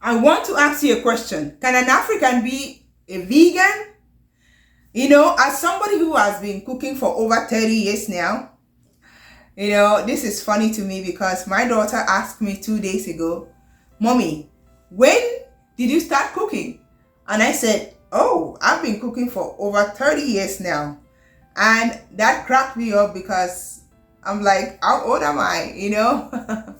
I want to ask you a question. Can an African be a vegan? You know, as somebody who has been cooking for over 30 years now, you know, this is funny to me because my daughter asked me 2 days ago, Mommy, when did you start cooking? And I said, oh, I've been cooking for over 30 years now. And that cracked me up because I'm like, how old am I? You know,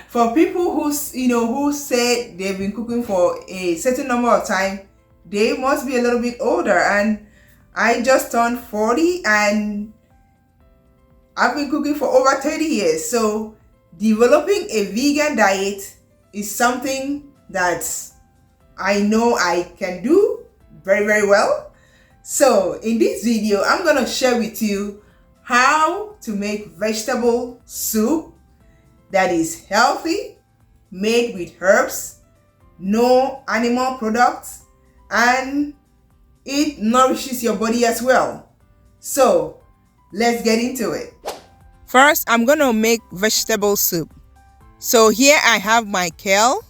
for people who, you know, who say they've been cooking for a certain number of time, they must be a little bit older. And I just turned 40 and I've been cooking for over 30 years. So developing a vegan diet is something that I know I can do very, very well. So in this video, I'm going to share with you how to make vegetable soup that is healthy, made with herbs, no animal products, and it nourishes your body as well. So let's get into it. First, I'm going to make vegetable soup. So here I have my kale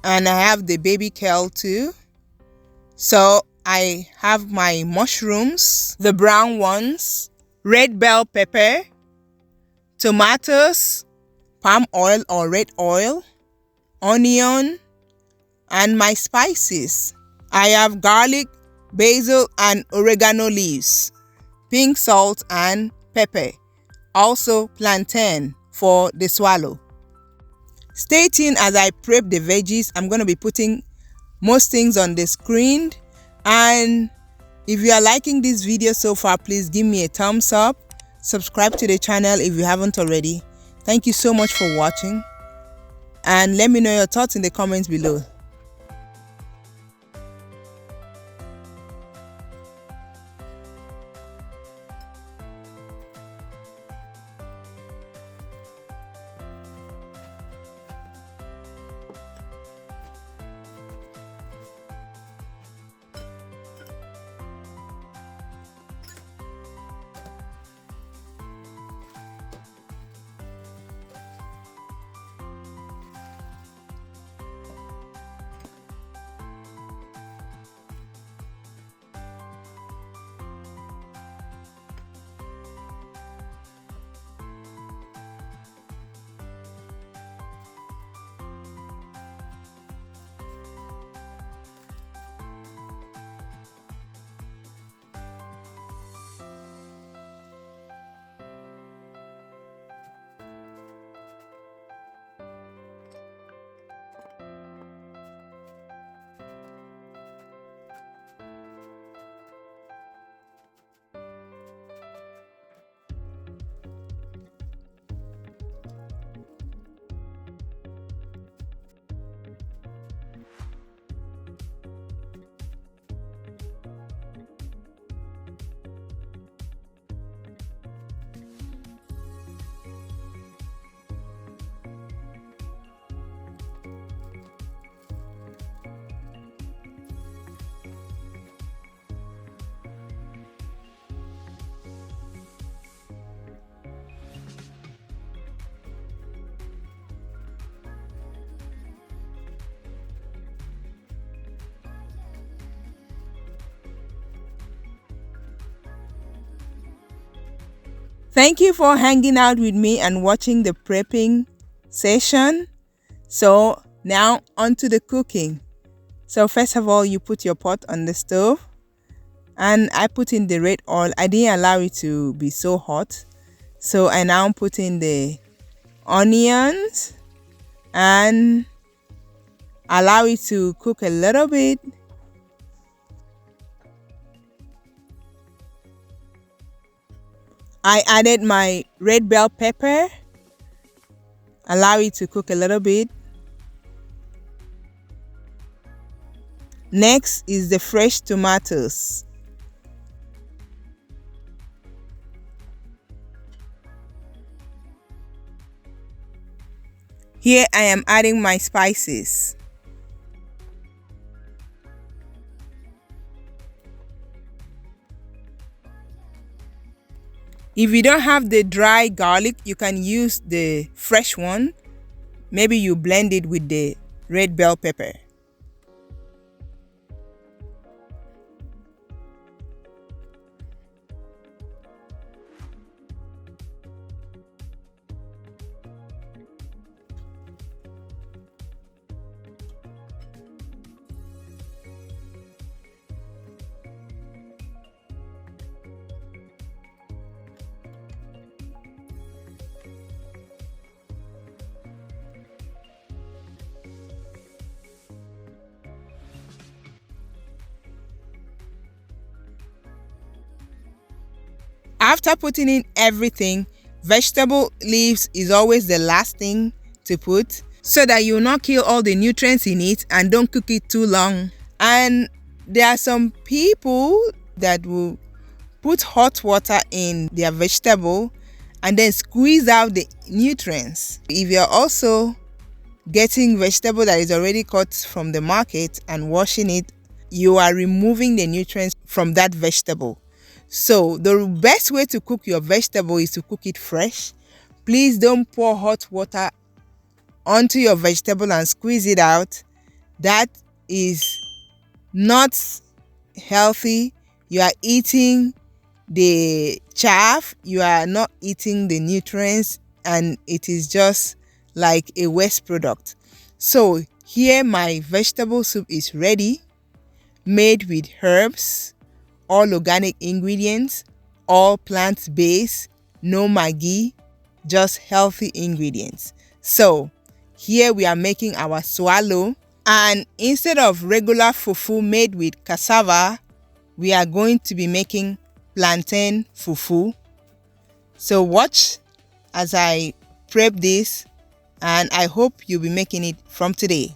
and I have the baby kale too. So I have my mushrooms, the brown ones, red bell pepper, tomatoes, palm oil or red oil, onion, and my spices. I have garlic, basil, and oregano leaves, pink salt and pepper, also plantain for the swallow. Stay tuned as I prep the veggies. I'm going to be putting most things on the screen. And if you are liking this video so far, please give me a thumbs up. Subscribe to the channel if you haven't already. Thank you so much for watching. And let me know your thoughts in the comments below. Thank you for hanging out with me and watching the prepping session. So now on to the cooking. So first of all, you put your pot on the stove and I put in the red oil. I didn't allow it to be so hot. So I now put in the onions and allow it to cook a little bit. I added my red bell pepper. Allow it to cook a little bit. Next is the fresh tomatoes. Here I am adding my spices. If you don't have the dry garlic, you can use the fresh one. Maybe you blend it with the red bell pepper. After putting in everything, vegetable leaves is always the last thing to put so that you will not kill all the nutrients in it and don't cook it too long. And there are some people that will put hot water in their vegetable and then squeeze out the nutrients. If you're also getting vegetable that is already cut from the market and washing it, you are removing the nutrients from that vegetable. So the best way to cook your vegetable is to cook it fresh. Please don't pour hot water onto your vegetable and squeeze it out. That is not healthy. You are eating the chaff, you are not eating the nutrients, and it is just like a waste product. So here my vegetable soup is ready, made with herbs, all organic ingredients, all plant-based, no Maggi, just healthy ingredients. So here we are making our swallow, and instead of regular fufu made with cassava, we are going to be making plantain fufu. So watch as I prep this, and I hope you'll be making it from today.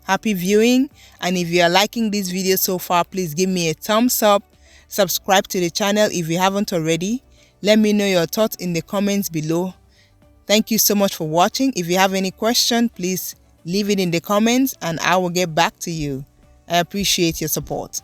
Happy viewing, and if you are liking this video so far, please give me a thumbs up, subscribe to the channel if you haven't already. Let me know your thoughts in the comments below. Thank you so much for watching. If you have any question, please leave it in the comments and I will get back to you. I appreciate your support.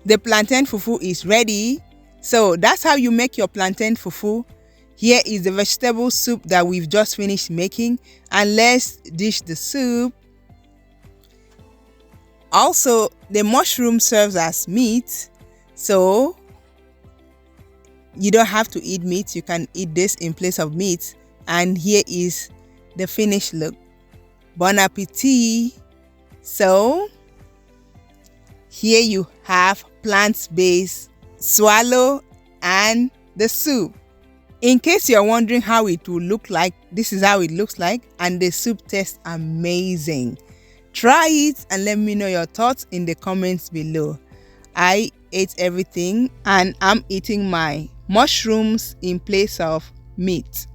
The plantain fufu is ready. So that's how you make your plantain fufu. Here is the vegetable soup that we've just finished making, and let's dish the soup. Also, the mushroom serves as meat, so you don't have to eat meat. You can eat this in place of meat. And here is the finished look. Bon appetit. So here you have plant-based swallow and the soup. In case you're wondering how it will look like, this is how it looks like, and the soup tastes amazing. Try it and let me know your thoughts in the comments below. I ate everything and I'm eating my mushrooms in place of meat.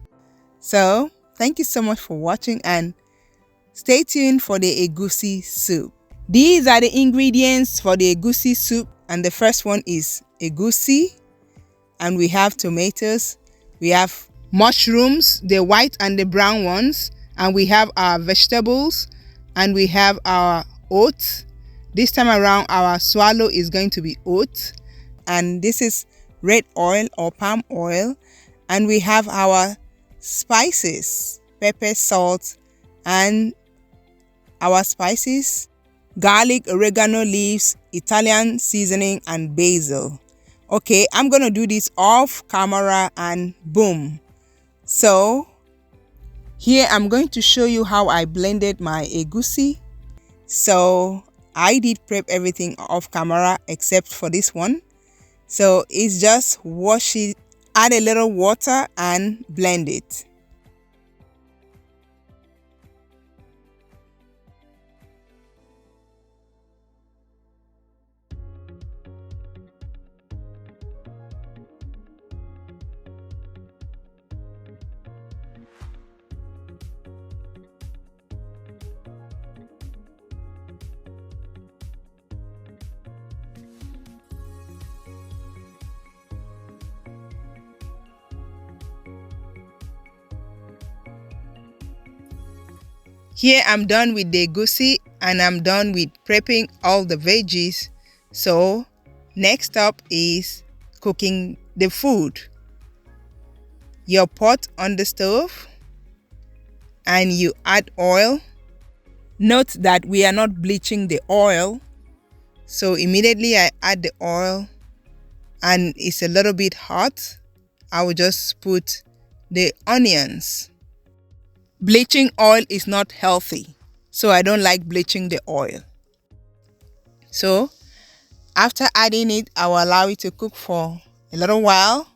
So thank you so much for watching and stay tuned for the Egusi soup. These are the ingredients for the Egusi soup, and the first one is Egusi, and we have tomatoes, we have mushrooms, the white and the brown ones, and we have our vegetables, and we have our oats. This time around our swallow is going to be oats, and this is red oil or palm oil, and we have our spices, pepper, salt, and our spices garlic, oregano leaves, Italian seasoning, and basil. Okay, I'm gonna do this off camera and boom. So here I'm going to show you how I blended my egusi. So I did prep everything off camera except for this one. So it's just wash it, add a little water and blend it. Here I'm done with the egusi and I'm done with prepping all the veggies. So next up is cooking the food. Your pot on the stove and you add oil. Note that we are not bleaching the oil. So immediately I add the oil and it's a little bit hot. I will just put the onions. Bleaching oil is not healthy, so I don't like bleaching the oil. So after adding it, I will allow it to cook for a little while,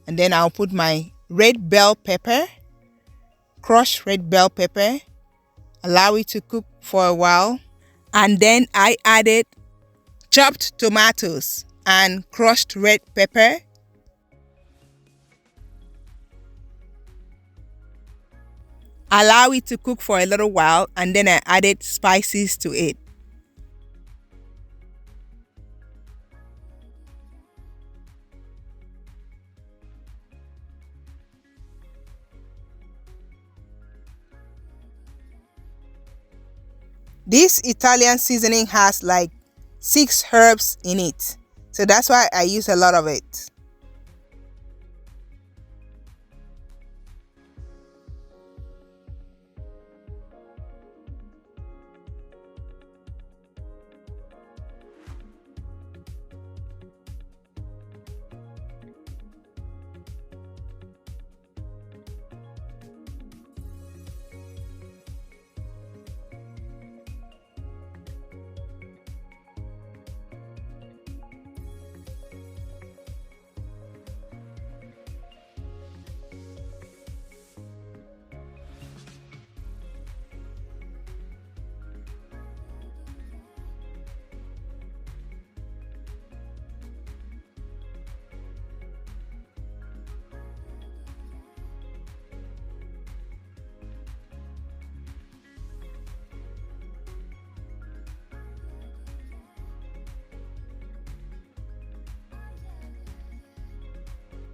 and then I'll put my red bell pepper, crushed red bell pepper, allow it to cook for a while, and then I added chopped tomatoes and crushed red pepper. Allow it to cook for a little while and then I added spices to it. This Italian seasoning has like 6 herbs in it, so that's why I use a lot of it.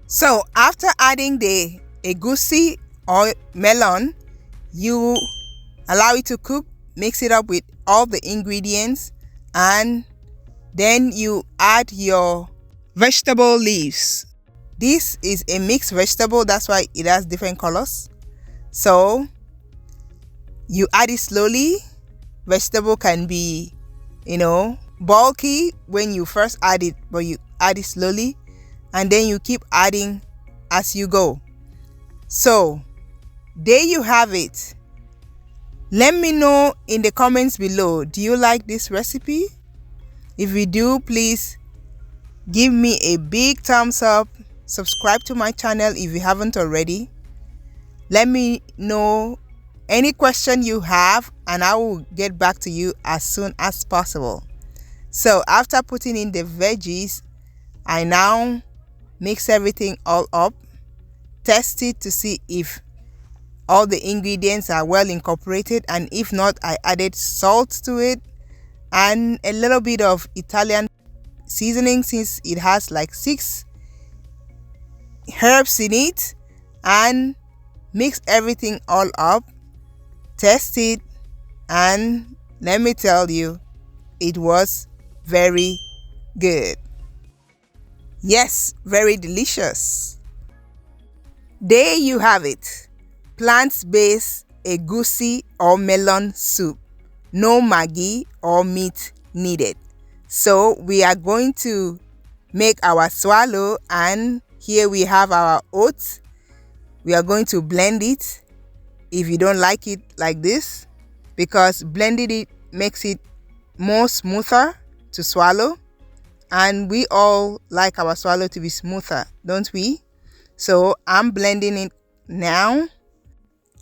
So after adding the egusi or melon, you allow it to cook, mix it up with all the ingredients, and then you add your vegetable leaves. This is a mixed vegetable, that's why it has different colors. So you add it slowly. Vegetable can be, bulky when you first add it, but you add it slowly and then you keep adding as you go. So there you have it. Let me know in the comments below, do you like this recipe? If you do, please give me a big thumbs up. Subscribe to my channel if you haven't already. Let me know any question you have and I will get back to you as soon as possible. So after putting in the veggies, I now mix everything all up, test it to see if all the ingredients are well incorporated, and if not, I added salt to it and a little bit of Italian seasoning since it has like 6 herbs in it, and mix everything all up, test it, and let me tell you, it was very good. Yes, very delicious. There you have it. Plant-based egusi or melon soup. no Maggi or meat needed. So we are going to make our swallow, and here we have our oats. We are going to blend it if you don't like it like this, because blending it makes it more smoother to swallow, and we all like our swallow to be smoother, don't we? So I'm blending it now,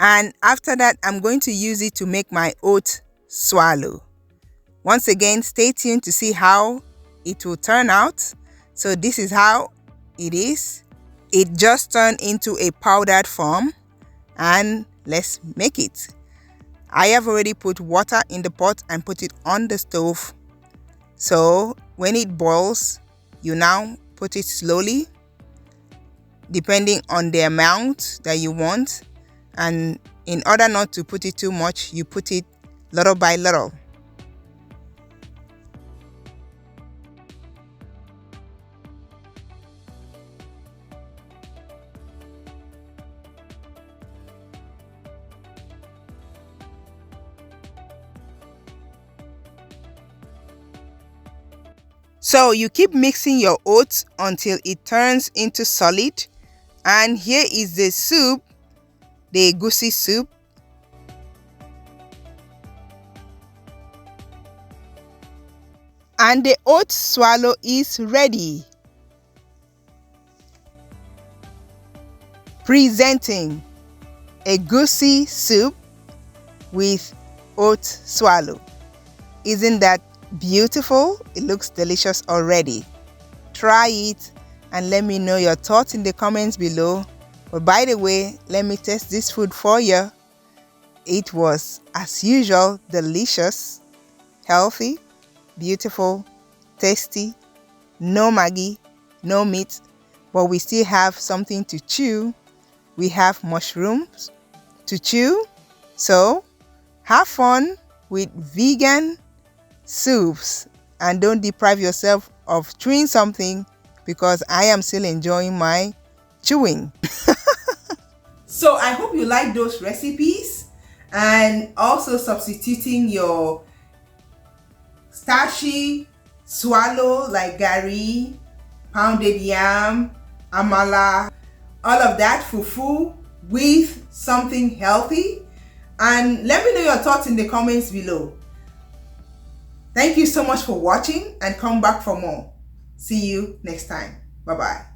and after that I'm going to use it to make my oat swallow. Once again, stay tuned to see how it will turn out. So this is how it is. It just turned into a powdered form, and let's make it. I have already put water in the pot and put it on the stove. So when it boils, you now put it slowly, depending on the amount that you want. And in order not to put it too much, you put it little by little. So you keep mixing your oats until it turns into solid. And here is the soup, the Egusi soup. And the oat swallow is ready. Presenting Egusi soup with oat swallow. Isn't that beautiful? It looks delicious already. Try it and let me know your thoughts in the comments below. But by the way, let me test this food for you. It was, as usual, delicious, healthy, beautiful, tasty, no Maggi, no meat, but we still have something to chew. We have mushrooms to chew. So have fun with vegan soups and don't deprive yourself of chewing something, because I am still enjoying my chewing. So I hope you like those recipes, and also substituting your starchy swallow like gari, pounded yam, amala, all of that, fufu, with something healthy. And let me know your thoughts in the comments below. Thank you so much for watching, and come back for more. See you next time. Bye bye.